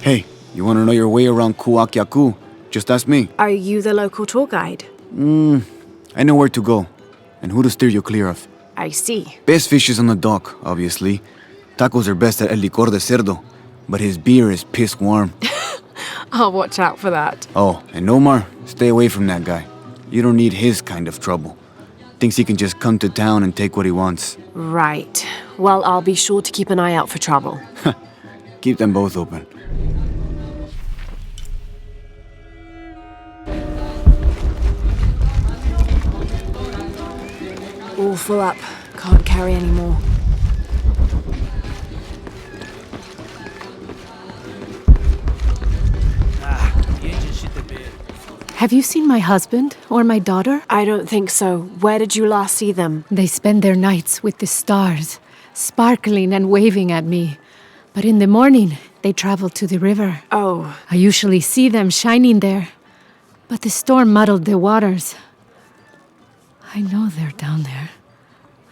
Hey, you want to know your way around Kuakyaku? Just ask me. Are you the local tour guide? I know where to go, and who to steer you clear of. I see. Best fish is on the dock, obviously. Tacos are best at El Licor de Cerdo, but his beer is piss warm. I'll watch out for that. Oh, and Omar, stay away from that guy. You don't need his kind of trouble. Thinks he can just come to town and take what he wants. Right. Well, I'll be sure to keep an eye out for trouble. Keep them both open. All full up. Can't carry any more. Have you seen my husband or my daughter? I don't think so. Where did you last see them? They spend their nights with the stars, sparkling and waving at me. But in the morning, they travel to the river. Oh, I usually see them shining there. But the storm muddled the waters. I know they're down there.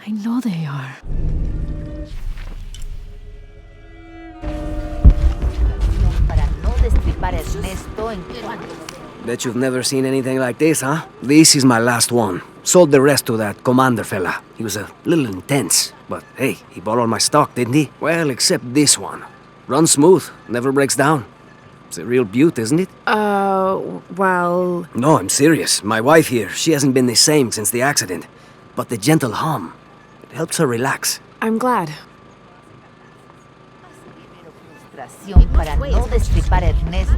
I know they are. Bet you've never seen anything like this, huh? This is my last one. Sold the rest to that commander fella. He was a little intense, but hey, he bought all my stock, didn't he? Well, except this one. Runs smooth, never breaks down. It's a real beaut, isn't it? well... No, I'm serious. My wife here, she hasn't been the same since the accident. But the gentle hum, it helps her relax. I'm glad. Para no destripar Ernesto.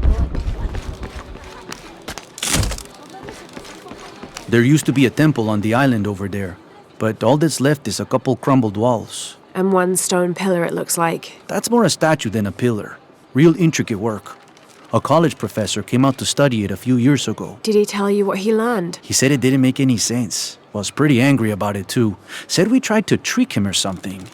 There used to be a temple on the island over there, but all that's left is a couple crumbled walls. And one stone pillar, it looks like. That's more a statue than a pillar. Real intricate work. A college professor came out to study it a few years ago. Did he tell you what he learned? He said it didn't make any sense. Was pretty angry about it too. Said we tried to trick him or something.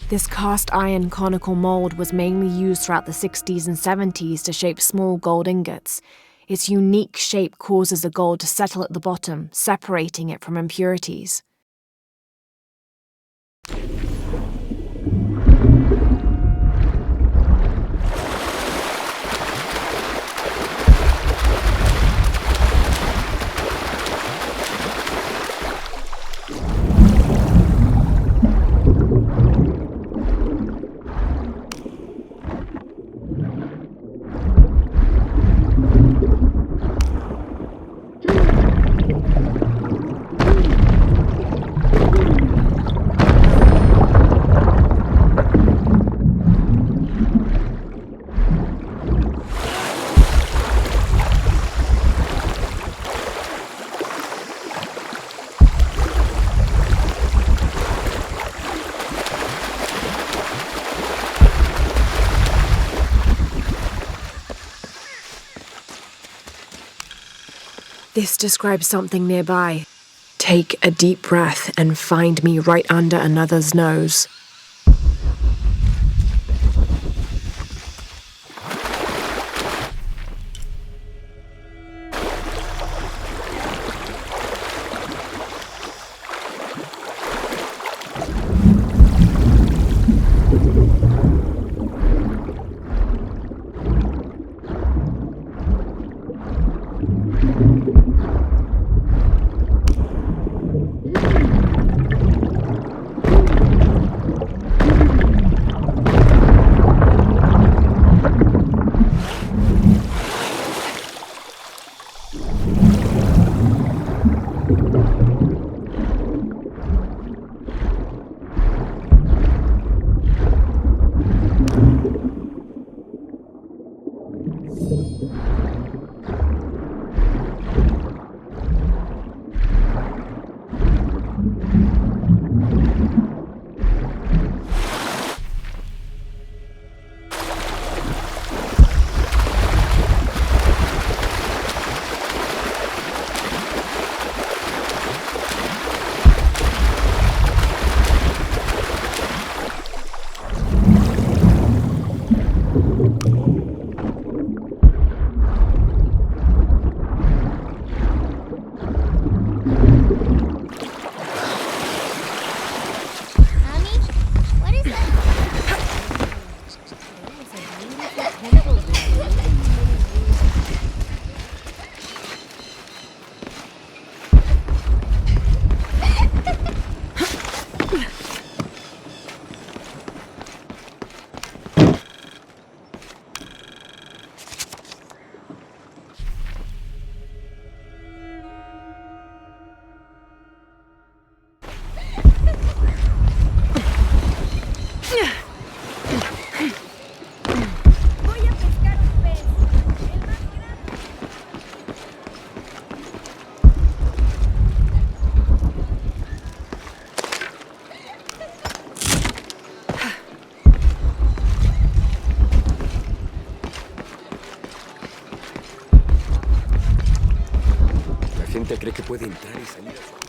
This cast iron conical mold was mainly used throughout the 60s and 70s to shape small gold ingots. Its unique shape causes the gold to settle at the bottom, separating it from impurities. This describes something nearby. Take a deep breath and find me right under another's nose.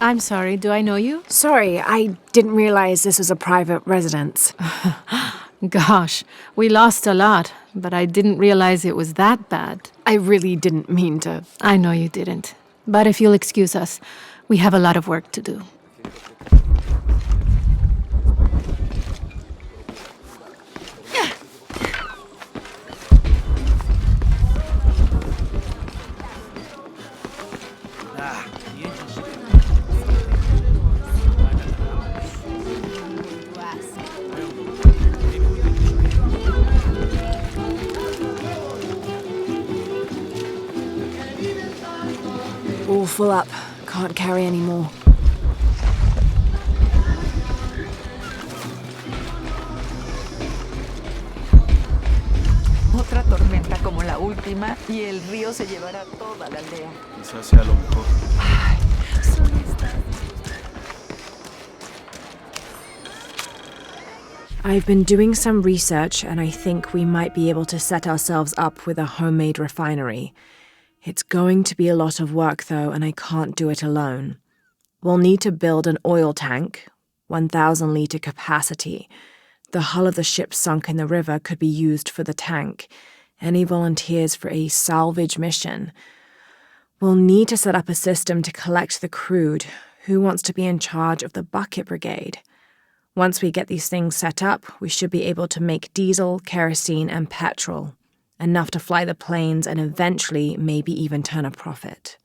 I'm sorry, do I know you? Sorry, I didn't realize this was a private residence. Gosh, we lost a lot, but I didn't realize it was that bad. I really didn't mean to. I know you didn't. But if you'll excuse us, we have a lot of work to do. All full up. Can't carry any more. Otra tormenta como la última y el río se llevará toda la aldea. Quizás sea lo mejor. I've been doing some research and I think we might be able to set ourselves up with a homemade refinery. It's going to be a lot of work though, and I can't do it alone. We'll need to build an oil tank, 1,000 litre capacity. The hull of the ship sunk in the river could be used for the tank. Any volunteers for a salvage mission? We'll need to set up a system to collect the crude. Who wants to be in charge of the bucket brigade? Once we get these things set up, we should be able to make diesel, kerosene, and petrol. Enough to fly the planes and eventually maybe even turn a profit.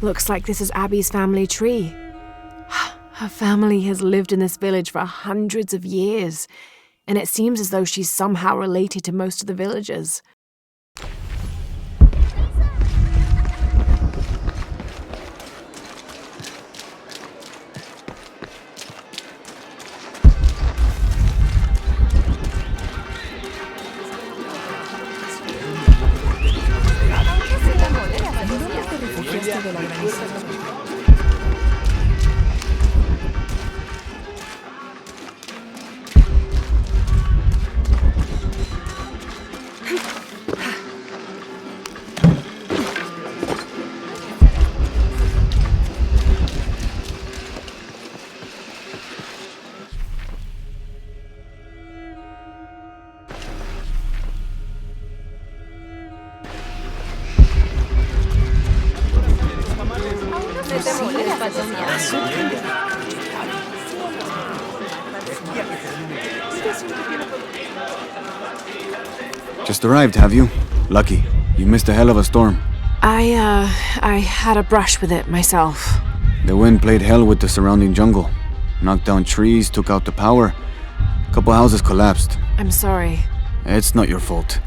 Looks like this is Abby's family tree. Her family has lived in this village for hundreds of years, and it seems as though she's somehow related to most of the villagers. Just arrived, have you? Lucky. You missed a hell of a storm. I had a brush with it myself. The wind played hell with the surrounding jungle. Knocked down trees, took out the power. A couple houses collapsed. I'm sorry. It's not your fault.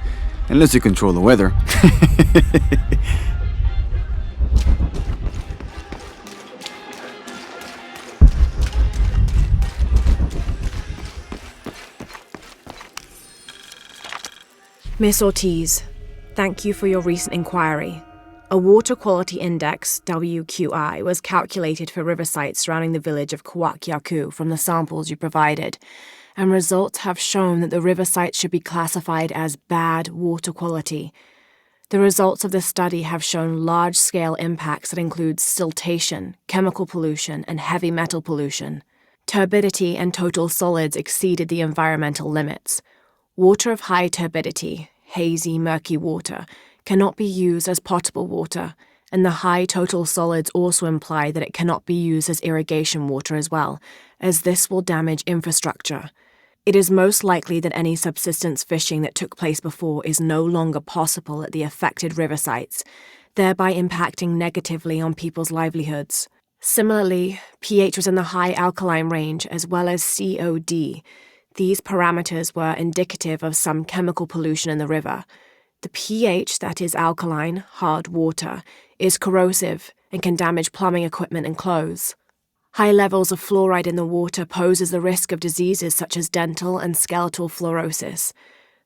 Unless you control the weather. Miss Ortiz, thank you for your recent inquiry. A Water Quality Index, WQI, was calculated for river sites surrounding the village of Kuwak from the samples you provided, and results have shown that the river sites should be classified as bad water quality. The results of this study have shown large-scale impacts that include siltation, chemical pollution, and heavy metal pollution. Turbidity and total solids exceeded the environmental limits. Water of high turbidity, hazy, murky water, cannot be used as potable water, and the high total solids also imply that it cannot be used as irrigation water as well, as this will damage infrastructure. It is most likely that any subsistence fishing that took place before is no longer possible at the affected river sites, thereby impacting negatively on people's livelihoods. Similarly, pH was in the high alkaline range as well as COD. These parameters were indicative of some chemical pollution in the river. The pH, that is alkaline, hard water, is corrosive and can damage plumbing equipment and clothes. High levels of fluoride in the water poses the risk of diseases such as dental and skeletal fluorosis.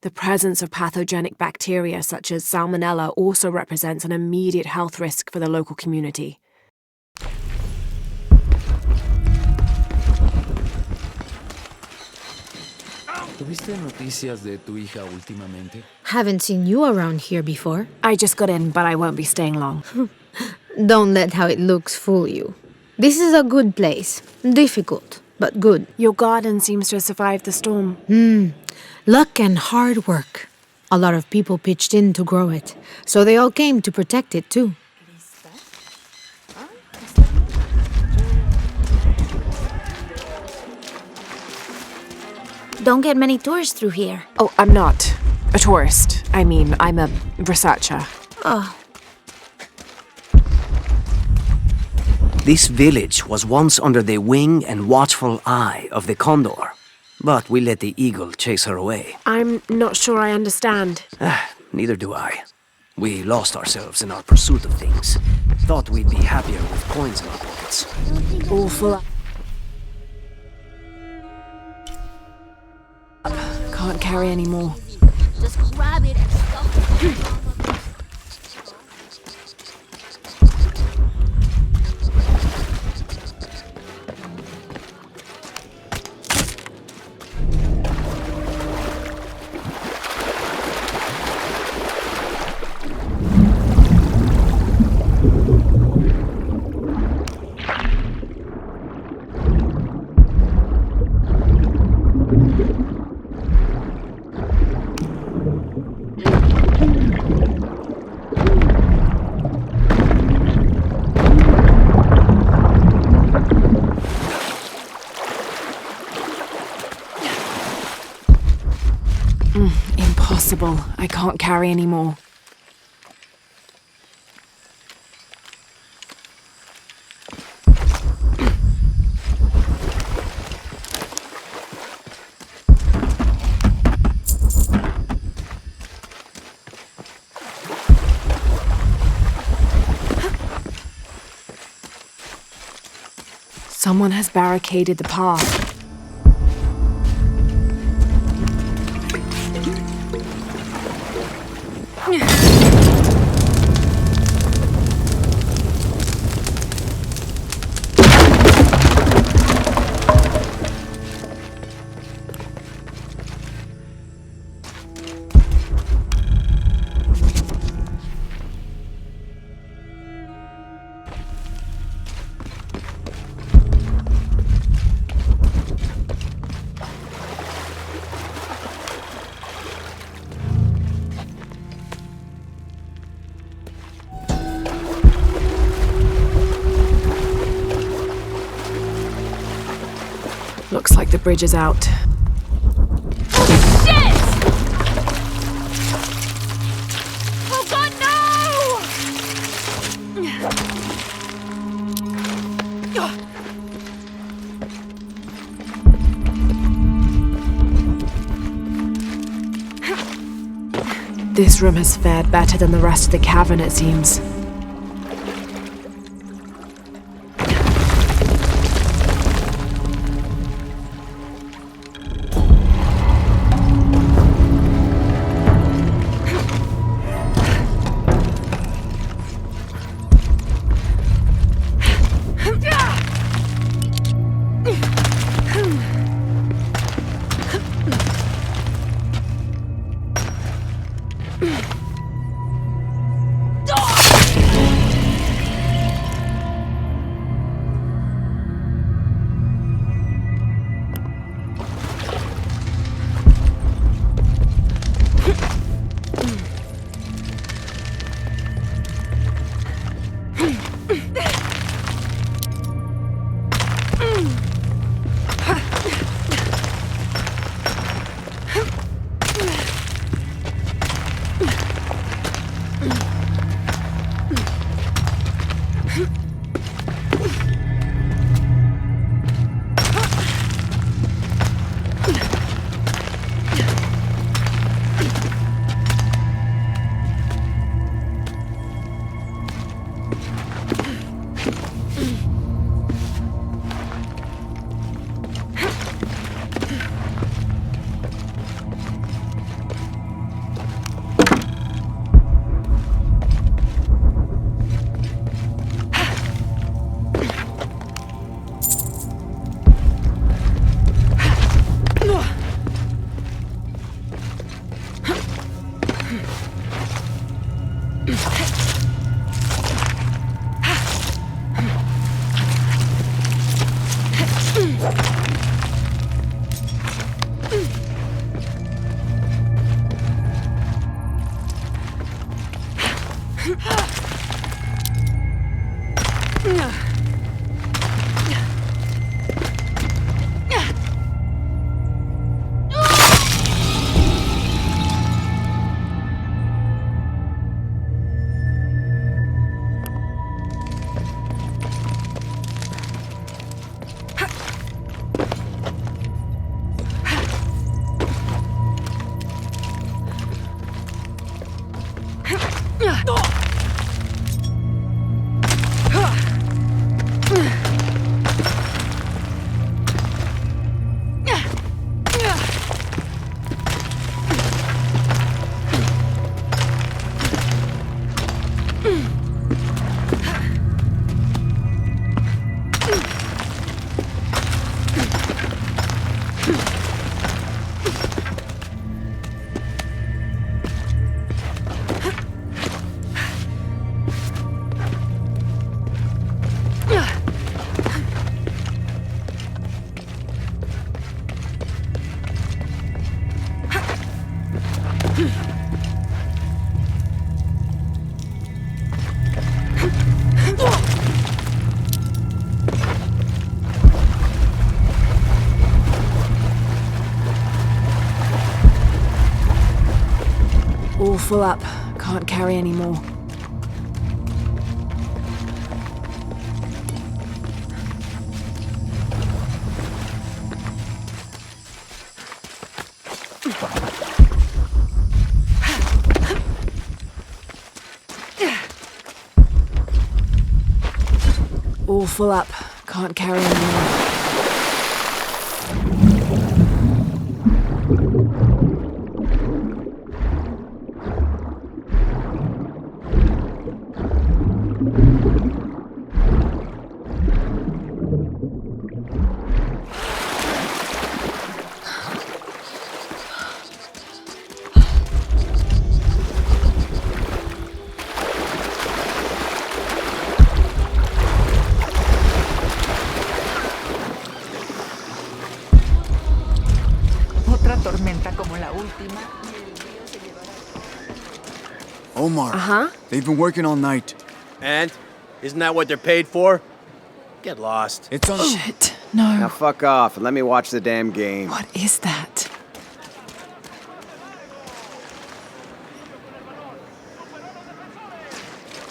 The presence of pathogenic bacteria such as Salmonella also represents an immediate health risk for the local community. ¿Tuviste noticias de tu hija últimamente? Haven't seen you around here before. I just got in, but I won't be staying long. Don't let how it looks fool you. This is a good place. Difficult, but good. Your garden seems to have survived the storm. Luck and hard work. A lot of people pitched in to grow it, so they all came to protect it too. Don't get many tourists through here. Oh, I'm not a tourist. I mean, I'm a researcher. Oh, This village was once under the wing and watchful eye of the condor, but we let the eagle chase her away. I'm not sure I understand. Neither do I. We lost ourselves in our pursuit of things. Thought we'd be happier with coins in our pockets. All full up. Can't carry any more. just grab it and stuff it. Impossible. I can't carry any more. Someone has barricaded the path. Looks like the bridge is out. Shit! Oh god, no! This room has fared better than the rest of the cavern, it seems. All full up. Can't carry any more. All full up. Can't carry any more. Otra tormenta como la última y el río se llevará. Omar. Uh-huh. They've been working all night. And? Isn't that what they're paid for? Get lost. It's on. Shit, no. Now fuck off and let me watch the damn game. What is that?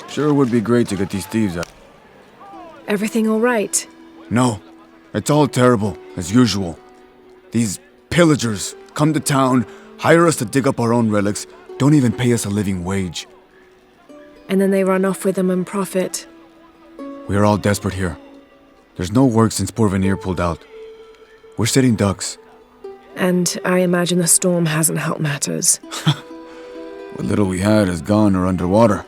Sure would be great to get these thieves out. Everything all right? No, it's all terrible, as usual. These pillagers come to town, hire us to dig up our own relics, don't even pay us a living wage. And then they run off with them and profit. We are all desperate here. There's no work since Porvenir pulled out. We're sitting ducks. And I imagine the storm hasn't helped matters. What little we had is gone or underwater.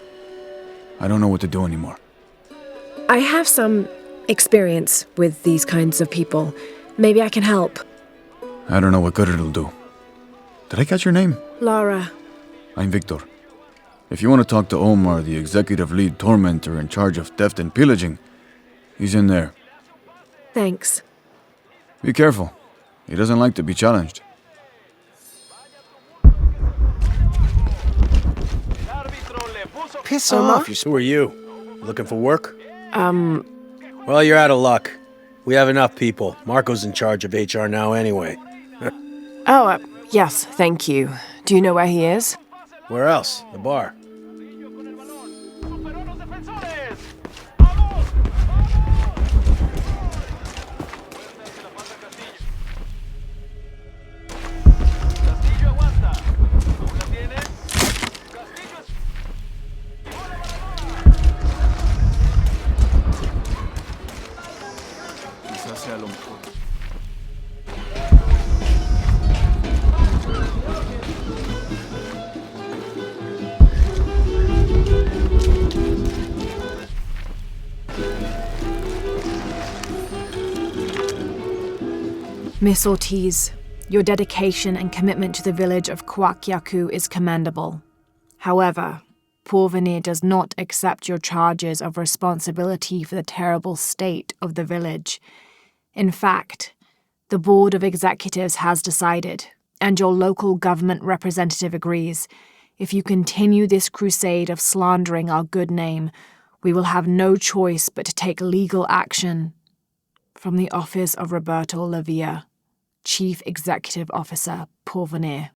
I don't know what to do anymore. I have some experience with these kinds of people. Maybe I can help. I don't know what good it'll do. Did I catch your name? Lara. I'm Victor. If you want to talk to Omar, the executive lead tormentor in charge of theft and pillaging, he's in there. Thanks. Be careful. He doesn't like to be challenged. Piss Omar? off. Who are you? Looking for work? Well, you're out of luck. We have enough people. Marco's in charge of HR now anyway. Yes, thank you. Do you know where he is? Where else? The bar. Miss Ortiz, your dedication and commitment to the village of Kwakyaku is commendable. However, Porvenir does not accept your charges of responsibility for the terrible state of the village. In fact, the Board of Executives has decided, and your local government representative agrees, if you continue this crusade of slandering our good name, we will have no choice but to take legal action. From the office of Roberto Lavia, Chief Executive Officer, Porvenir.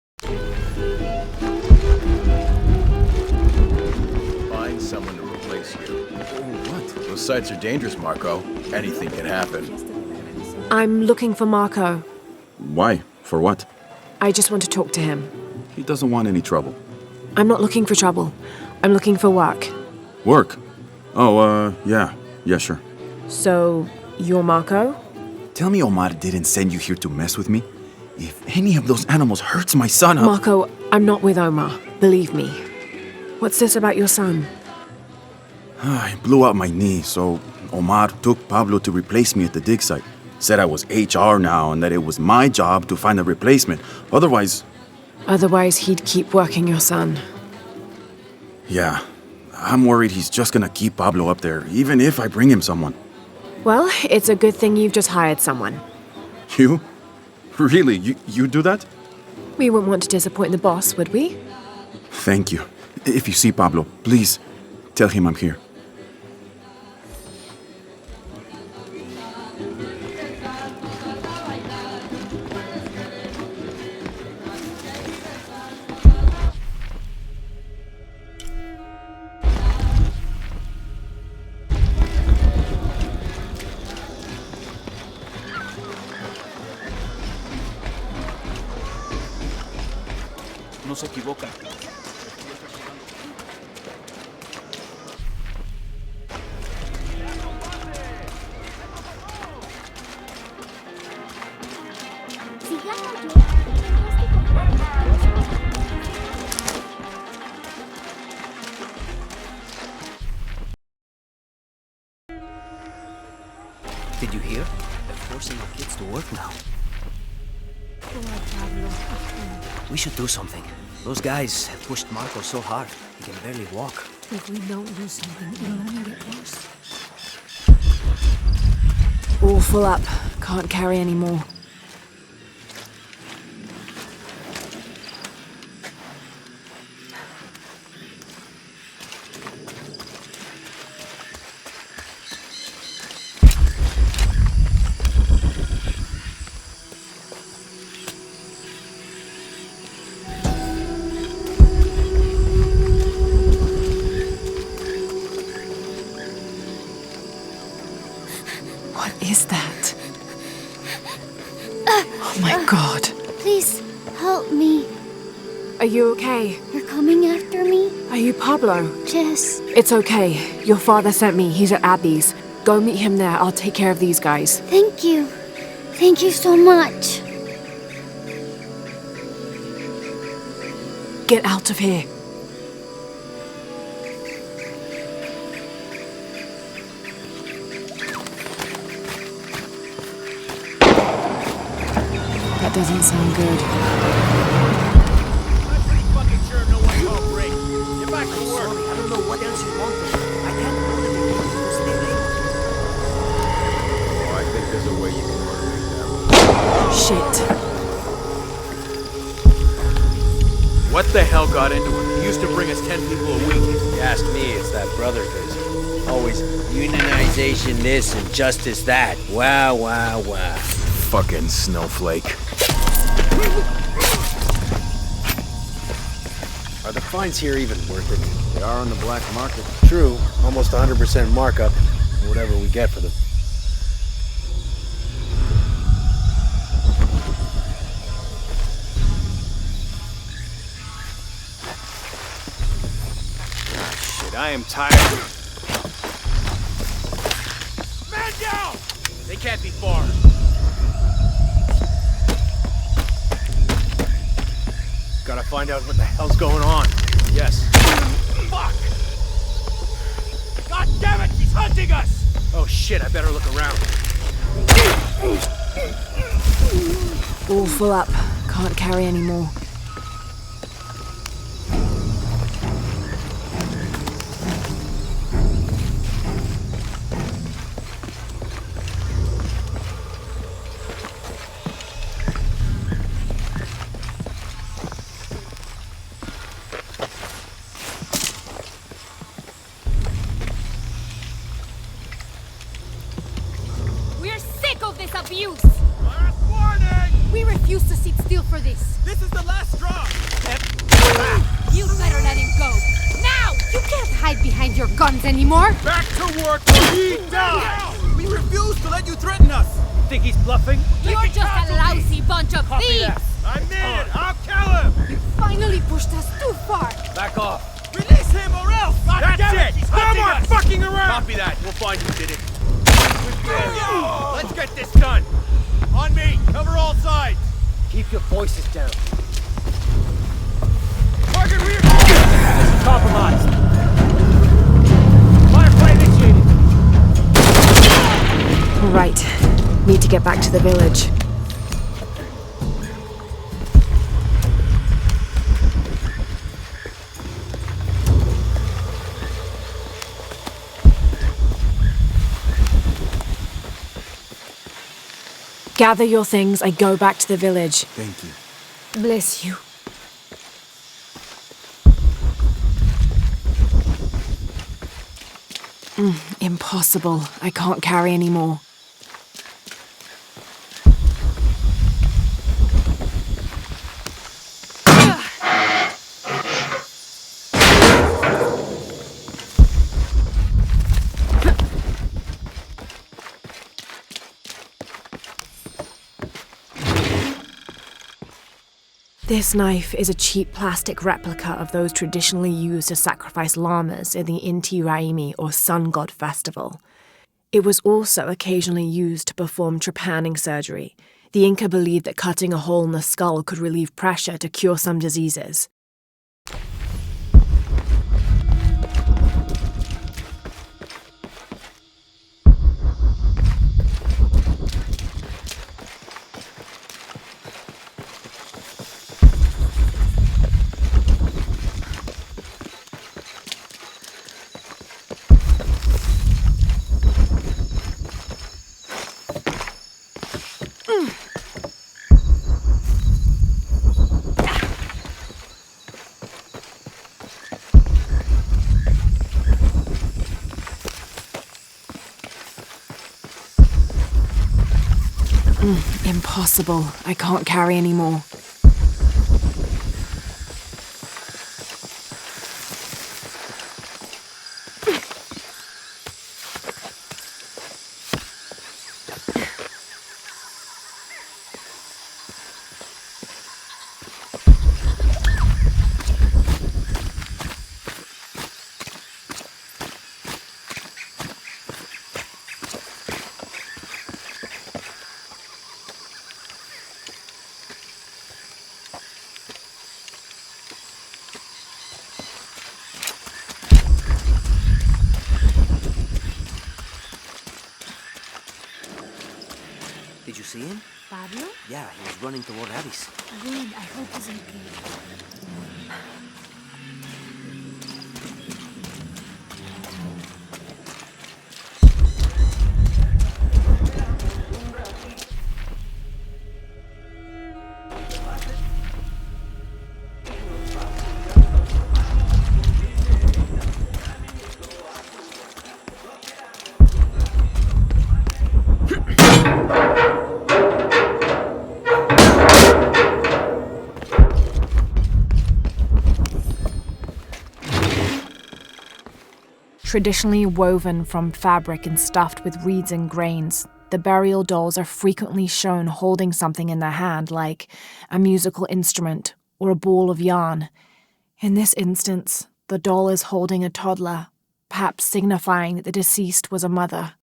Find someone to replace you. What? Those sites are dangerous, Marco. Anything can happen. I'm looking for Marco. Why? For what? I just want to talk to him. He doesn't want any trouble. I'm not looking for trouble. I'm looking for work. Work? Oh, yeah. Yeah, sure. So, you're Marco? Tell me Omar didn't send you here to mess with me? If any of those animals hurts my son, Marco, I'm not with Omar. Believe me. What's this about your son? I blew out my knee, so Omar took Pablo to replace me at the dig site. Said I was HR now and that it was my job to find a replacement. Otherwise, He'd keep working your son. yeah. I'm worried he's just gonna keep Pablo up there, even if I bring him someone. Well, it's a good thing you've just hired someone. You? Really? You do that? We wouldn't want to disappoint the boss, would we? Thank you. If you see Pablo, please tell him I'm here. no se equivoca. Did you hear? They're forcing our kids to work now. We should do something. Those guys have pushed Marco so hard, he can barely walk. If we don't do something, it'll only get worse. All full up. Can't carry any more. What is that? Oh my god. Please, help me. Are you okay? You're coming after me? Are you Pablo? Jess. It's okay. Your father sent me. He's at Abby's. Go meet him there. I'll take care of these guys. Thank you. Thank you so much. Get out of here. That doesn't sound good. I'm pretty fucking sure no one's home, Rick. Get back to work. I don't know what else you want from me. I can't order the people to stay late. Oh, I think there's a way you can motivate them. Shit. What the hell got into him? He used to bring us 10 people a week. If you ask me, it's that brother crazy. Always unionization this and justice that. Wow, wow, wow. Fucking snowflake. Are the fines here even worth it? They are on the black market. True, almost 100% markup. Whatever we get for them. Shit, I am tired. Man down! They can't be far. Gotta find out what the hell's going on. Yes. Fuck! God damn it! He's hunting us! Oh shit, I better look around. All full up. Can't carry any more. We're sick of this abuse! Last warning! We refuse to sit still for this. This is the last straw! You better let him go. Now! You can't hide behind your guns anymore. Back to work or he dies! We refuse to let you threaten us! You think he's bluffing? You're just a lousy bunch of thieves. I mean it! I'll kill him! You finally pushed us too far. Back off! Release him or else! God That's it! No more fucking around! Copy that. We'll find who did it. Let's get this done! On me! Cover all sides! Keep your voices down. Target rear! Compromised! Firefly initiated! All right. Need to get back to the village. Gather your things and go back to the village. Thank you. Bless you. Impossible. I can't carry any more. This knife is a cheap plastic replica of those traditionally used to sacrifice llamas in the Inti Raymi or Sun God festival. It was also occasionally used to perform trepanning surgery. The Inca believed that cutting a hole in the skull could relieve pressure to cure some diseases. Impossible. I can't carry any more. Did you see him? Pablo? Yeah, he was running toward Addis. Good, I hope he's okay. Traditionally woven from fabric and stuffed with reeds and grains, the burial dolls are frequently shown holding something in their hand, like a musical instrument or a ball of yarn. In this instance, the doll is holding a toddler, perhaps signifying that the deceased was a mother.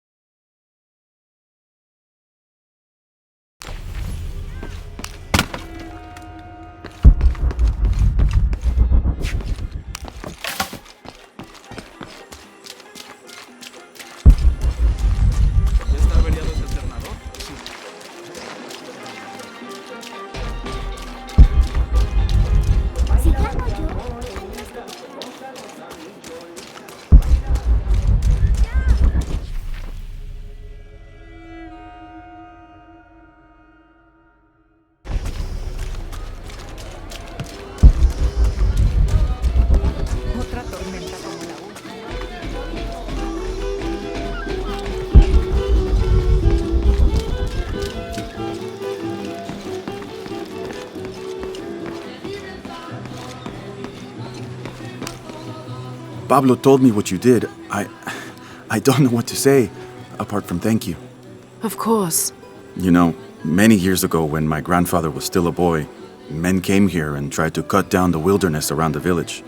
Otra tormenta como la última. Pablo told me what you did. I don't know what to say, apart from thank you. Of course. You know, many years ago when my grandfather was still a boy, men came here and tried to cut down the wilderness around the village.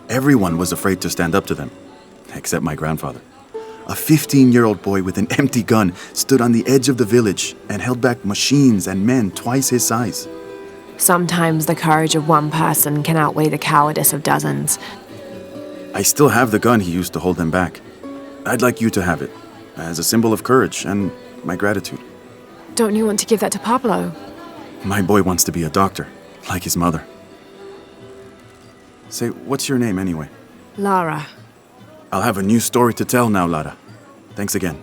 Everyone was afraid to stand up to them, except my grandfather. A 15-year-old boy with an empty gun stood on the edge of the village and held back machines and men twice his size. Sometimes the courage of one person can outweigh the cowardice of dozens. I still have the gun he used to hold them back. I'd like you to have it, as a symbol of courage and my gratitude. Don't you want to give that to Pablo? My boy wants to be a doctor, like his mother. Say, what's your name anyway? Lara. I'll have a new story to tell now, Lara. Thanks again.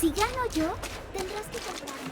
Si gano yo, tendrás que comprarme.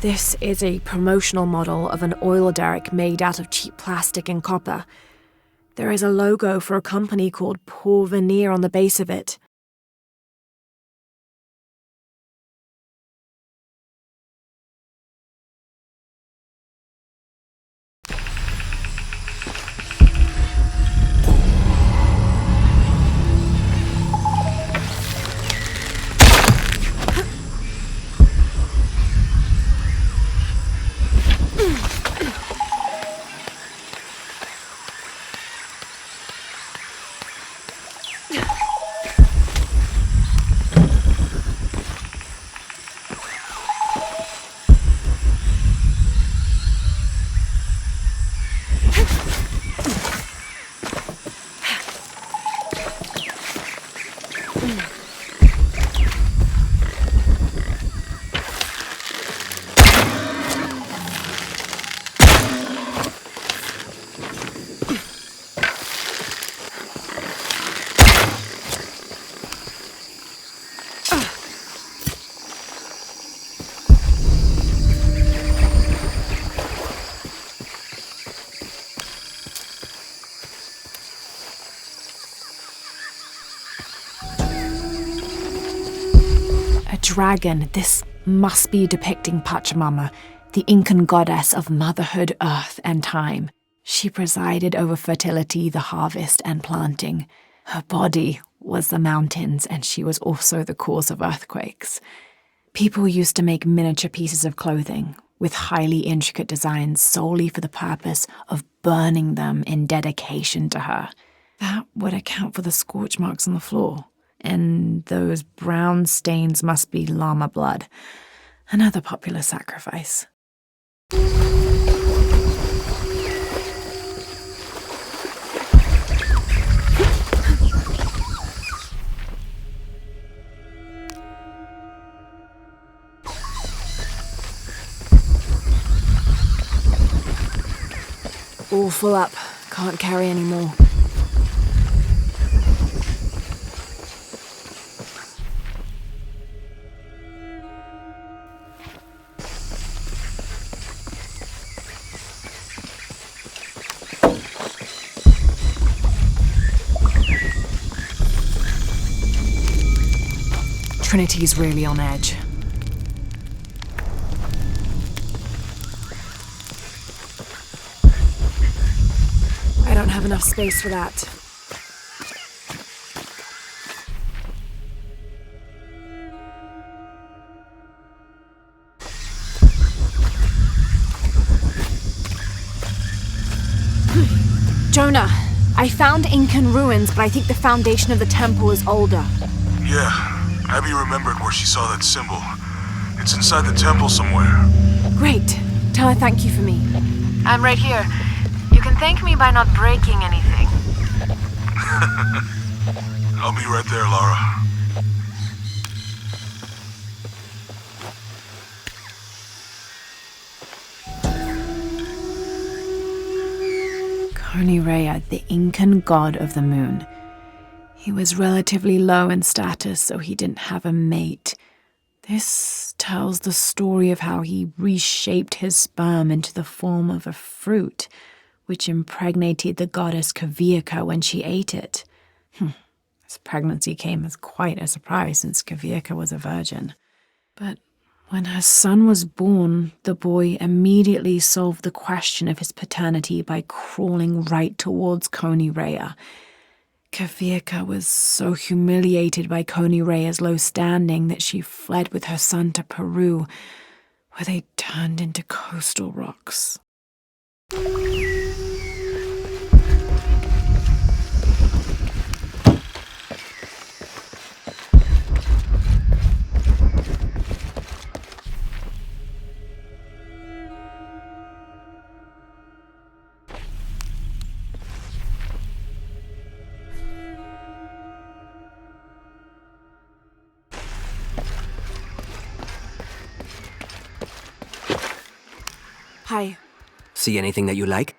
This is a promotional model of an oil derrick made out of cheap plastic and copper. There is a logo for a company called Porvenir on the base of it. Dragon, this must be depicting Pachamama, the Incan goddess of motherhood, earth, and time. She presided over fertility, the harvest, and planting. Her body was the mountains, and she was also the cause of earthquakes. People used to make miniature pieces of clothing with highly intricate designs solely for the purpose of burning them in dedication to her. That would account for the scorch marks on the floor. And those brown stains must be llama blood, another popular sacrifice. All full up, can't carry any more. Trinity's really on edge. I don't have enough space for that. Jonah, I found Incan ruins, but I think the foundation of the temple is older. Yeah, Abby remembered where she saw that symbol. It's inside the temple somewhere. Great. Tell her thank you for me. I'm right here. You can thank me by not breaking anything. I'll be right there, Lara. Konirea, the Incan god of the moon. He was relatively low in status, so he didn't have a mate. This tells the story of how he reshaped his sperm into the form of a fruit, which impregnated the goddess Kavika when she ate it. His pregnancy came as quite a surprise since Kavika was a virgin. But when her son was born, the boy immediately solved the question of his paternity by crawling right towards Konirea. Kavika was so humiliated by Konirea's low standing that she fled with her son to Peru, where they turned into coastal rocks. Hi. See anything that you like?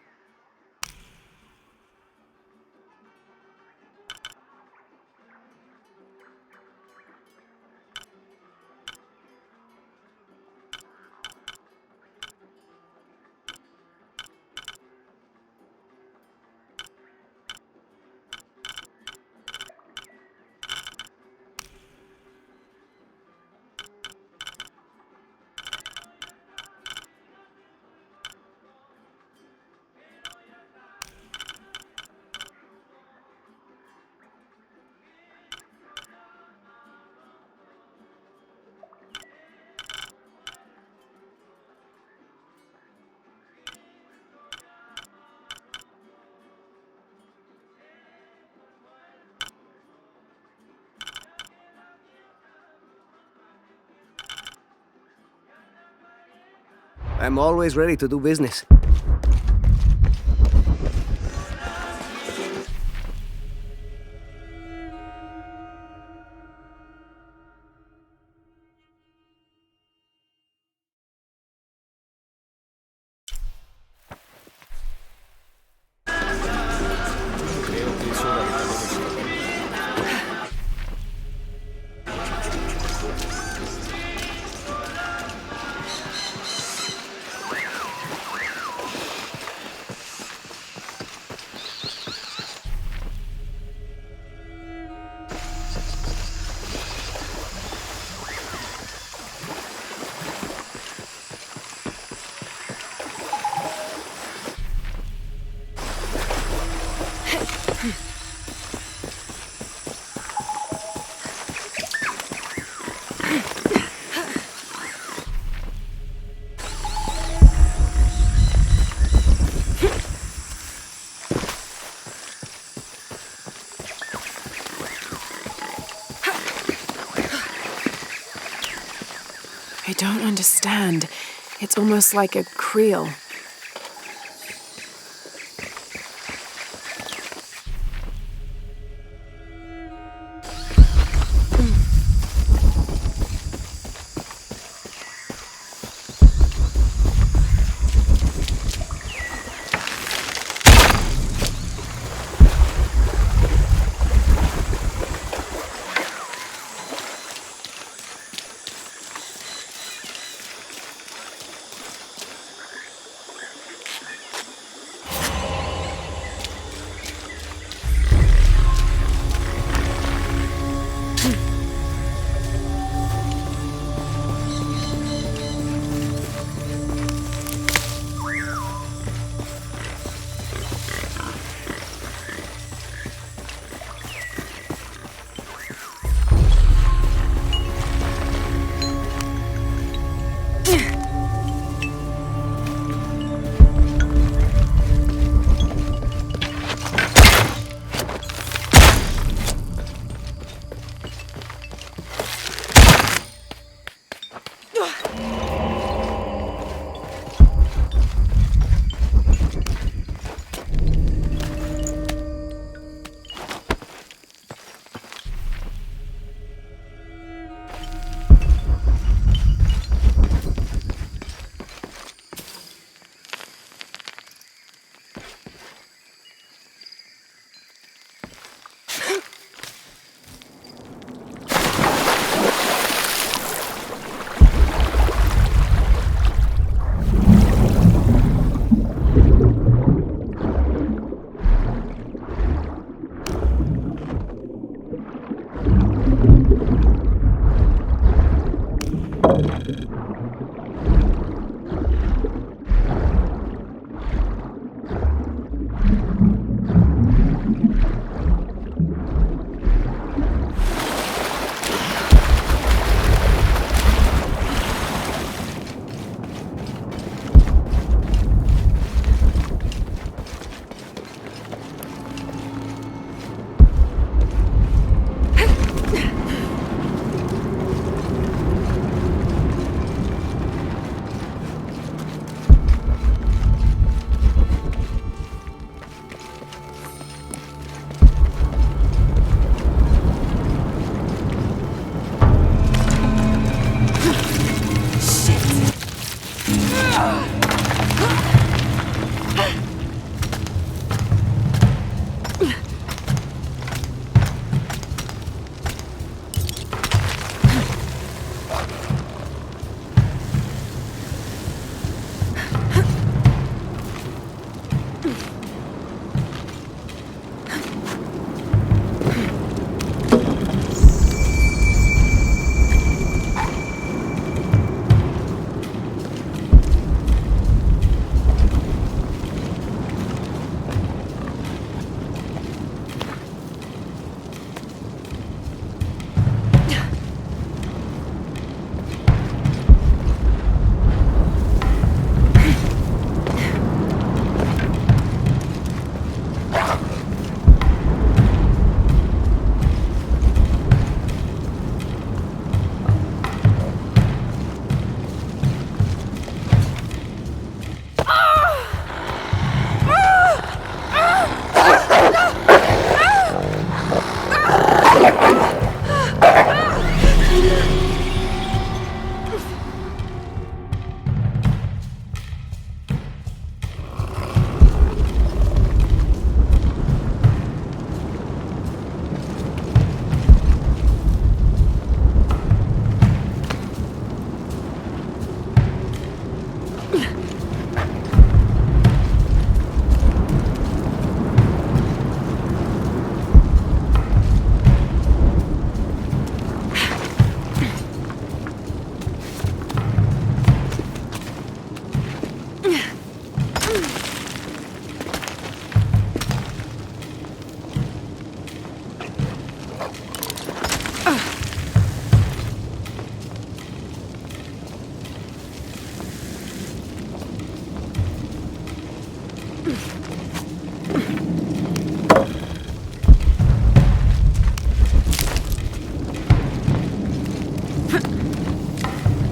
I'm always ready to do business. I don't understand. It's almost like a creel.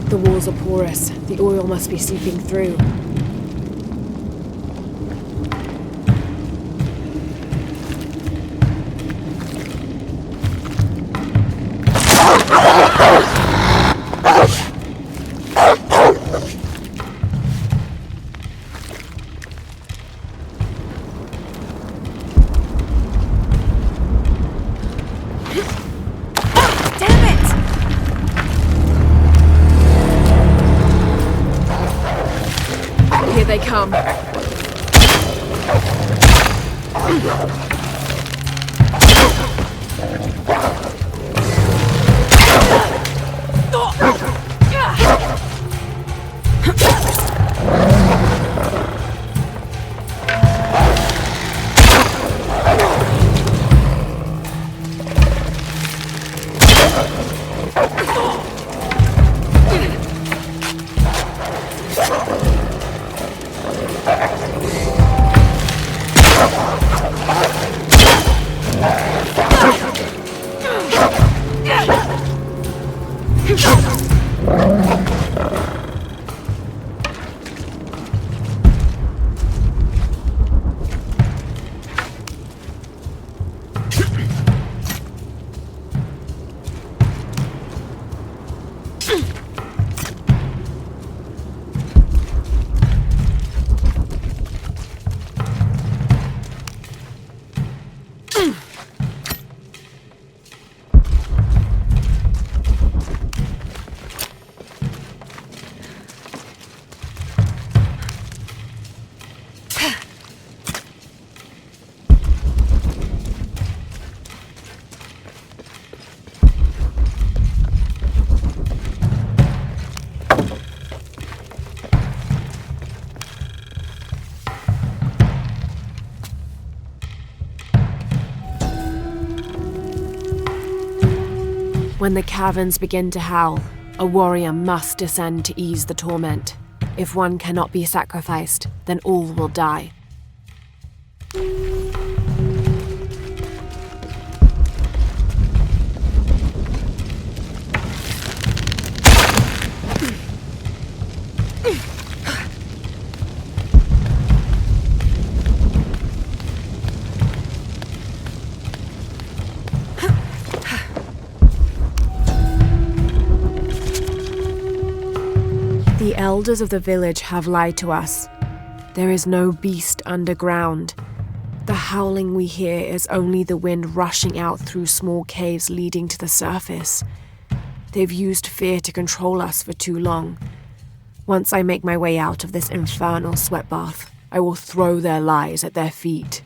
The walls are porous. The oil must be seeping through. Here they come. When the caverns begin to howl, a warrior must descend to ease the torment. If one cannot be sacrificed, then all will die. The elders of the village have lied to us. There is no beast underground. The howling we hear is only the wind rushing out through small caves leading to the surface. They've used fear to control us for too long. Once I make my way out of this infernal sweat bath, I will throw their lies at their feet.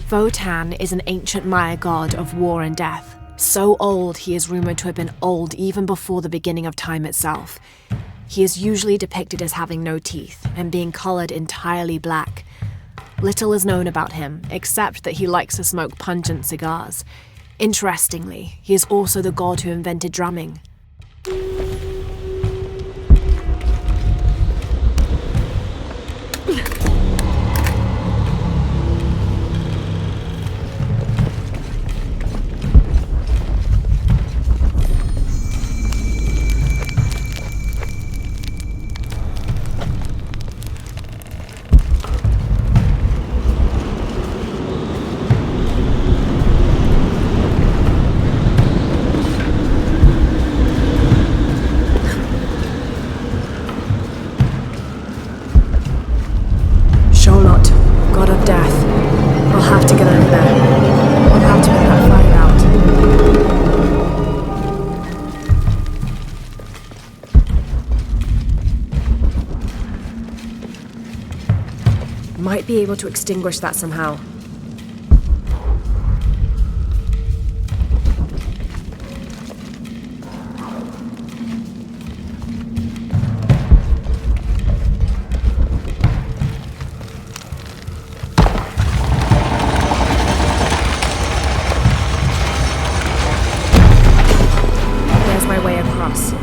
Votan is an ancient Maya god of war and death. So old he is rumored to have been old even before the beginning of time itself. He is usually depicted as having no teeth and being colored entirely black. Little is known about him, except that he likes to smoke pungent cigars. Interestingly, he is also the god who invented drumming. Might be able to extinguish that somehow. There's my way across.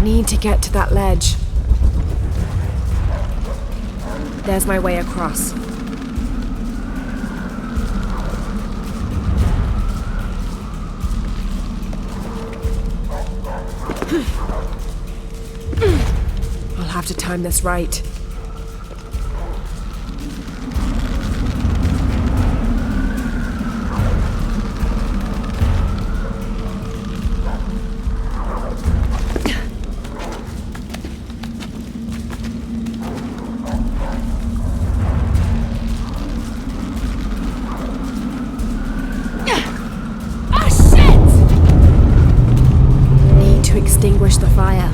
Need to get to that ledge. There's my way across. I'll have to time this right. Extinguish the fire.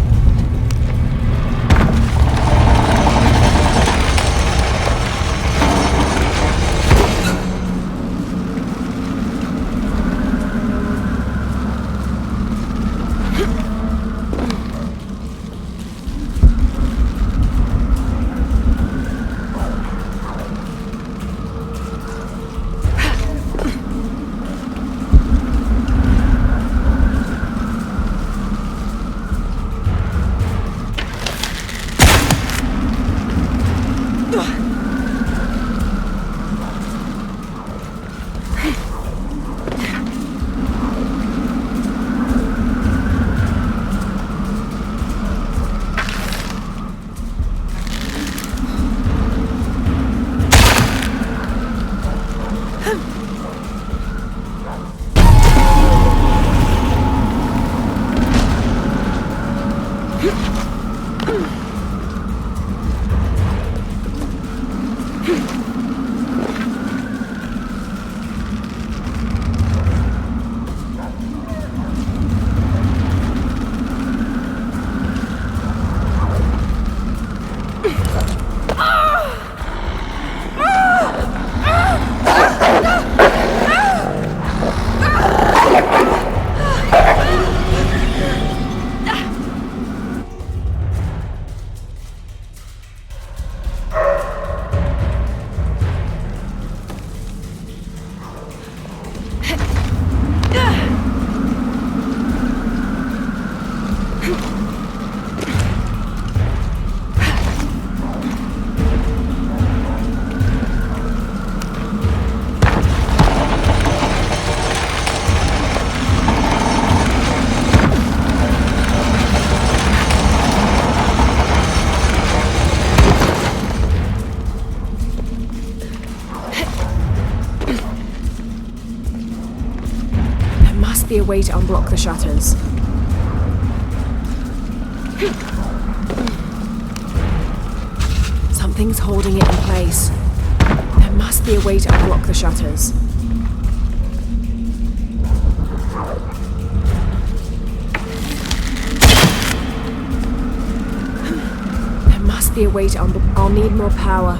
Be a way to unblock the shutters. Something's holding it in place. There must be a way to unblock the shutters. There must be a way to unblock. I'll need more power.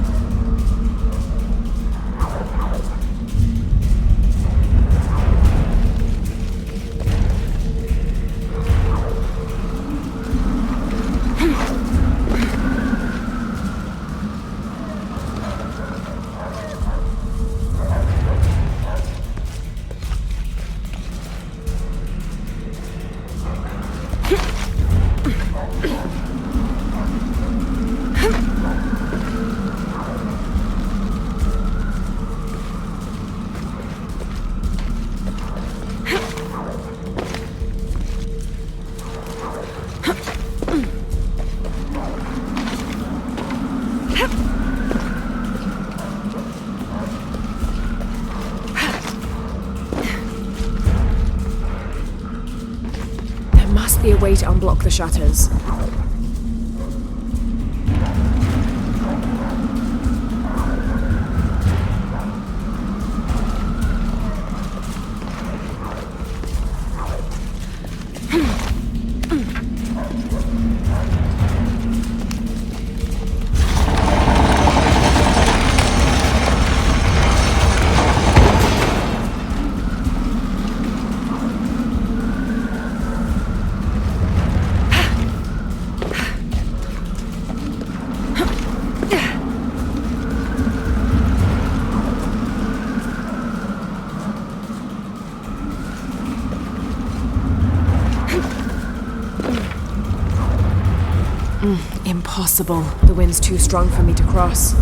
must be a way to unblock the shutters. Impossible. The wind's too strong for me to cross.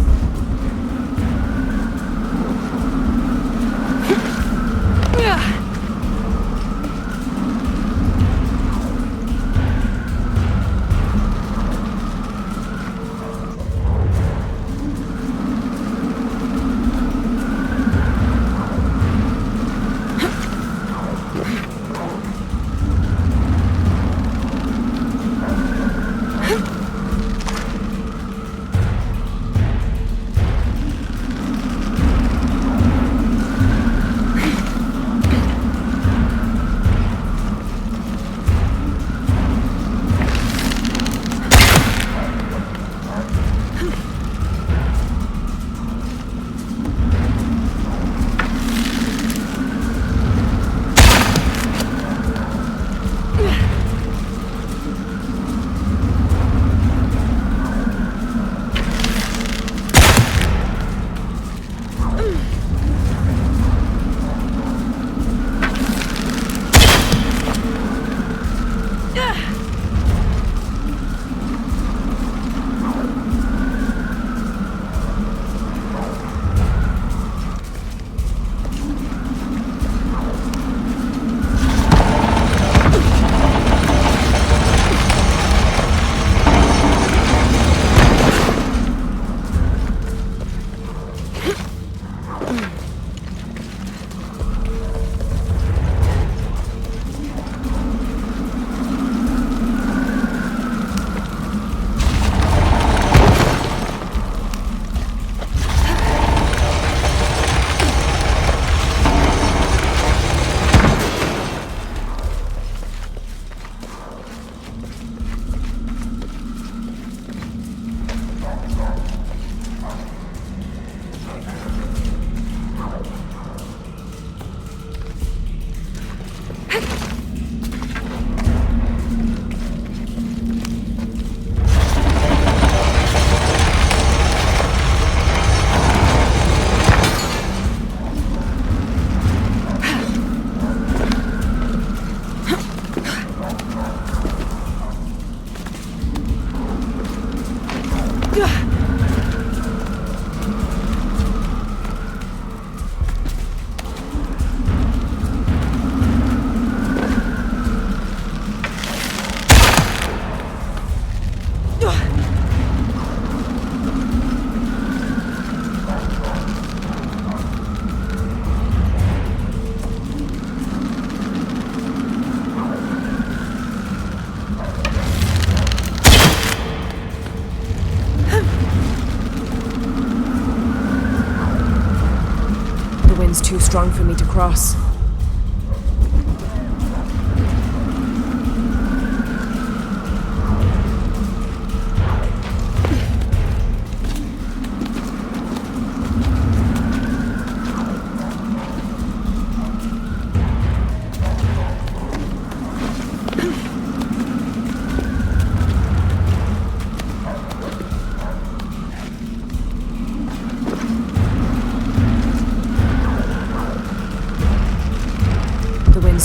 Too strong for me to cross.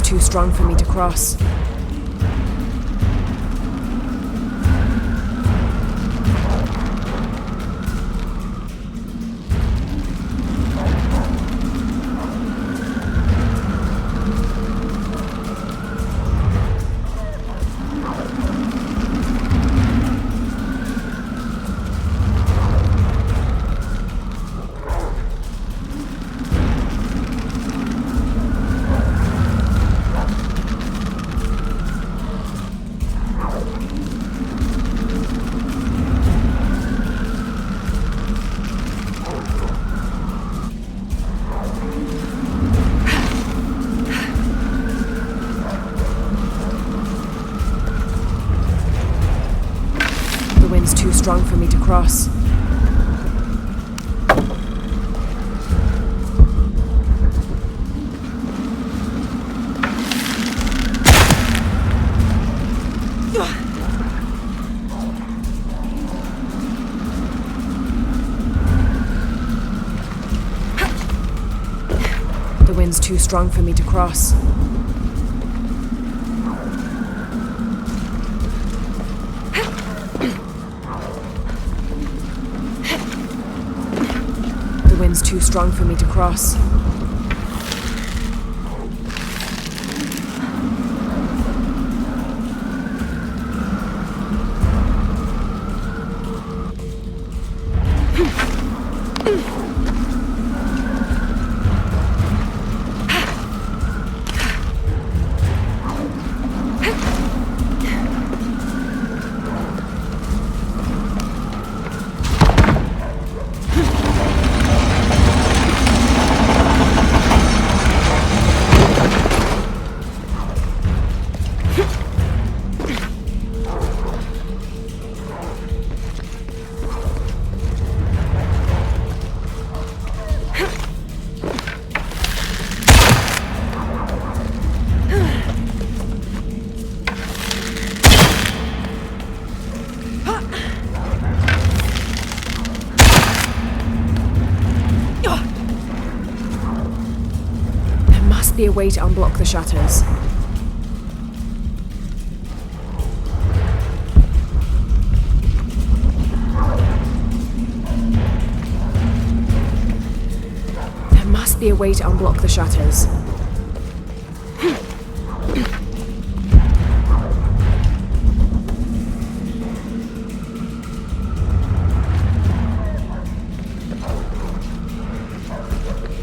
Too strong for me to cross. strong for me to cross. The wind's too strong for me to cross. The wind's too strong for me to cross. Be a way to unblock the shutters. There must be a way to unblock the shutters.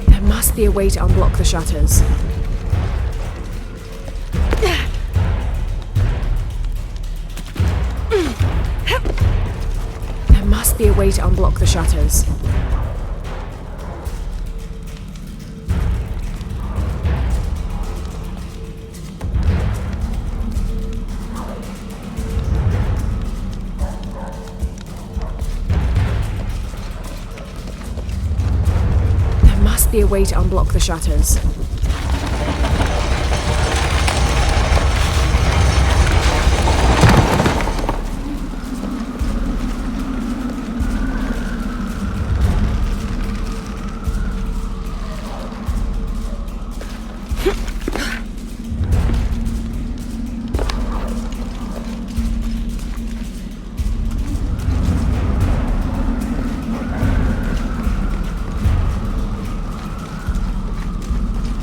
There must be a way to unblock the shutters. There must be a way to unblock the shutters. There must be a way to unblock the shutters.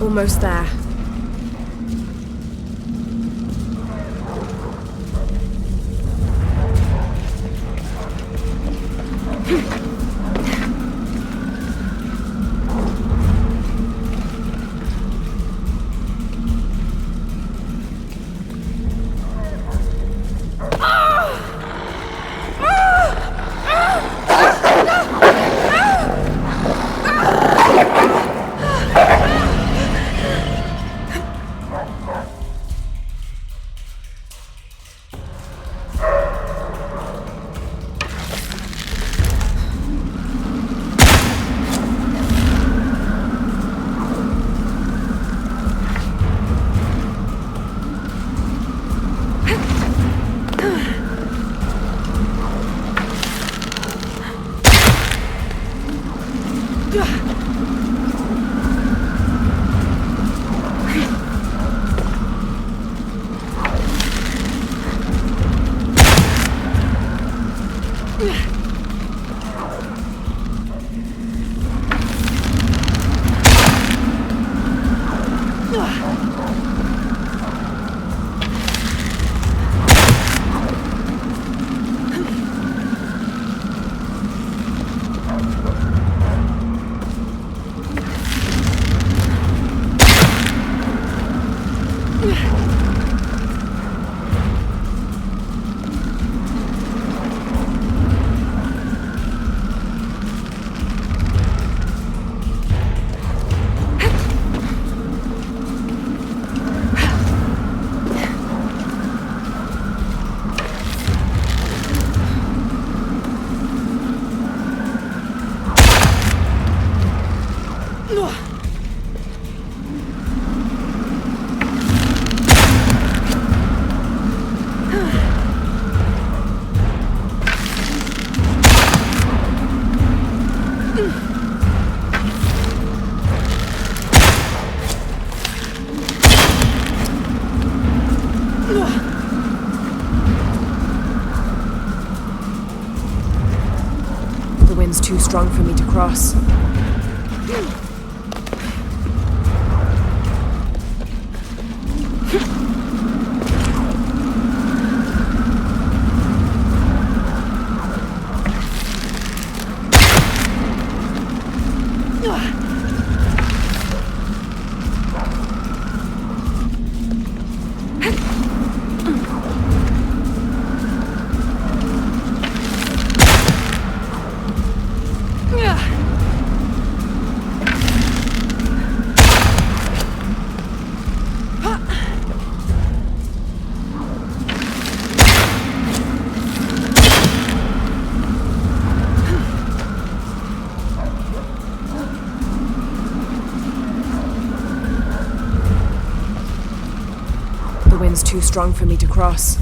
Almost there. strong for me to cross. The wind's too strong for me to cross.